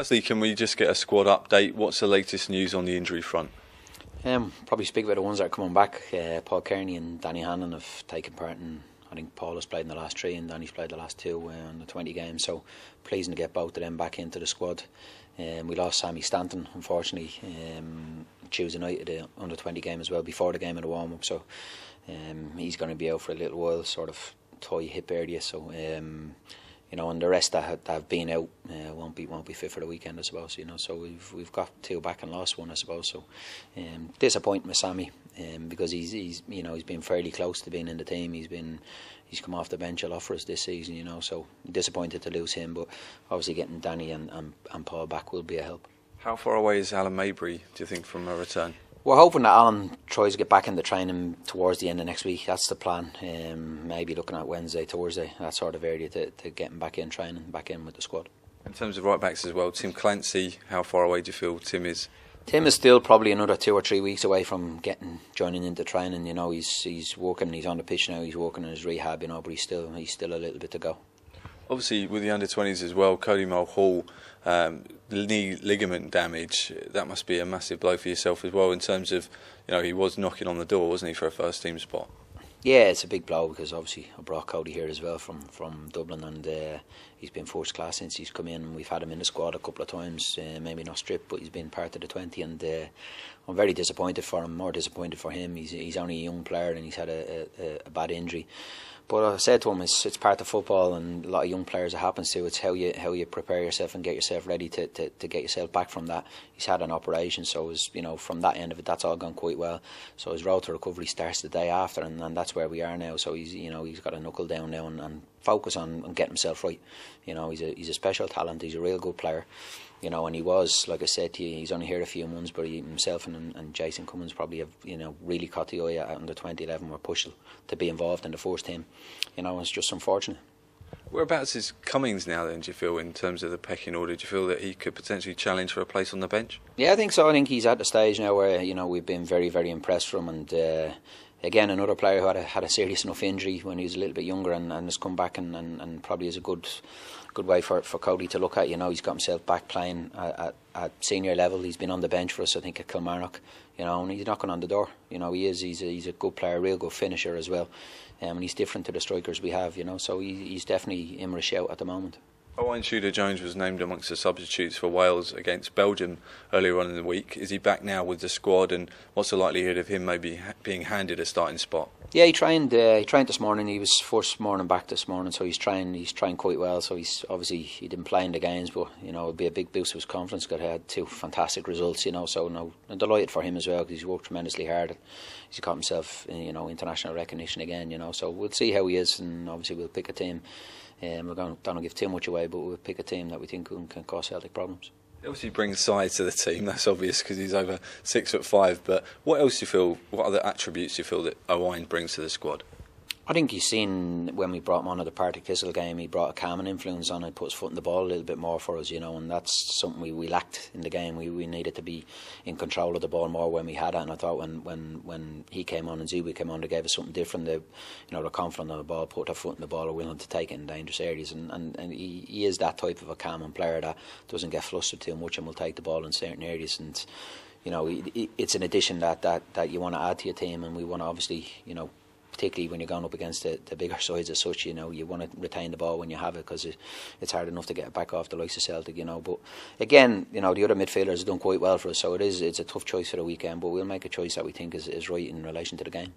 Firstly, can we just get a squad update? What's the latest news on the injury front? Probably speak about the ones that are coming back. Paul Kearney and Danny Hannon have taken part in, I think Paul has played in the last 3 and Danny's played the last 2 in the 20 games, so pleasing to get both of them back into the squad. We lost Sammy Stanton, unfortunately, Tuesday night at the under 20 game as well, before the game of the warm up, so he's going to be out for a little while, sort of toy hip area, so and the rest that have been out won't be fit for the weekend, I suppose. So we've got 2 back and lost 1, I suppose. So disappointing with Sammy, because he's been fairly close to being in the team. He's come off the bench a lot for us this season. So disappointed to lose him, but obviously getting Danny and Paul back will be a help. How far away is Alan Mabry, do you think, from a return? We're hoping that Alan tries to get back into training towards the end of next week. That's the plan. Maybe looking at Wednesday, Thursday, that sort of area to get him back in training, back in with the squad. In terms of right backs as well, Tim Clancy, how far away do you feel Tim is? Tim is still probably another 2 or 3 weeks away from joining into training. He's working. He's on the pitch now. He's working on his rehab. But he's still a little bit to go. Obviously, with the under-20s as well, Cody Mulhall, knee ligament damage, that must be a massive blow for yourself as well, in terms of, he was knocking on the door, wasn't he, for a first team spot? Yeah, it's a big blow, because obviously I brought Cody here as well from Dublin, and he's been first class since he's come in. We've had him in the squad a couple of times, maybe not stripped, but he's been part of the 20, and I'm very disappointed for him, more disappointed for him. He's only a young player and he's had a bad injury. But I said to him, it's part of football, and a lot of young players it happens to. It's how you prepare yourself and get yourself ready to get yourself back from that. He's had an operation, so from that end of it, that's all gone quite well. So his road to recovery starts the day after, and that's where we are now. So he's got to knuckle down now and focus on getting himself right. He's a special talent. He's a real good player. And he was, like I said to you, he's only here a few months, but himself and Jason Cummins probably have, really caught the eye at under 2011, were pushed to be involved in the first team. It's just unfortunate. Whereabouts is Cummings now then, do you feel, in terms of the pecking order? Do you feel that he could potentially challenge for a place on the bench? Yeah, I think so. I think he's at the stage now where, we've been very, very impressed from him, and again, another player who had a serious enough injury when he was a little bit younger and has come back and probably is a good way for Cody to look at. He's got himself back playing at senior level. He's been on the bench for us, I think, at Kilmarnock, and he's knocking on the door. He's a good player, a real good finisher as well, and he's different to the strikers we have, so he's definitely in with a shout at the moment. Owen Tudor-Jones was named amongst the substitutes for Wales against Belgium earlier on in the week. Is he back now with the squad, and what's the likelihood of him maybe being handed a starting spot? Yeah, he trained this morning. He was first morning back this morning, so he's trying quite well. So he didn't play in the games, but it'll be a big boost to his confidence. Got had 2 fantastic results, so I'm delighted for him as well, because he's worked tremendously hard. He's got himself international recognition again, so we'll see how he is, and obviously we'll pick a team. We're don't want to give too much away, but we'll pick a team that we think can cause Celtic problems. He obviously brings size to the team, that's obvious, because he's over 6'5", but what else do you feel, what other attributes do you feel that Owen brings to the squad? I think he's seen, when we brought him on at the Partick Thistle game, he brought a calming influence on it, put his foot in the ball a little bit more for us, and that's something we lacked in the game. We needed to be in control of the ball more when we had it, and I thought when he came on and Zubi came on, they gave us something different. They're confident on the ball, put their foot in the ball, are willing to take it in dangerous areas, and he is that type of a calming player that doesn't get flustered too much and will take the ball in certain areas, and it's an addition that you want to add to your team, and we want to obviously, particularly when you're going up against the bigger sides as such, you want to retain the ball when you have it, because it's hard enough to get it back off the likes of Celtic, but again, the other midfielders have done quite well for us, so it's a tough choice for the weekend, but we'll make a choice that we think is right in relation to the game.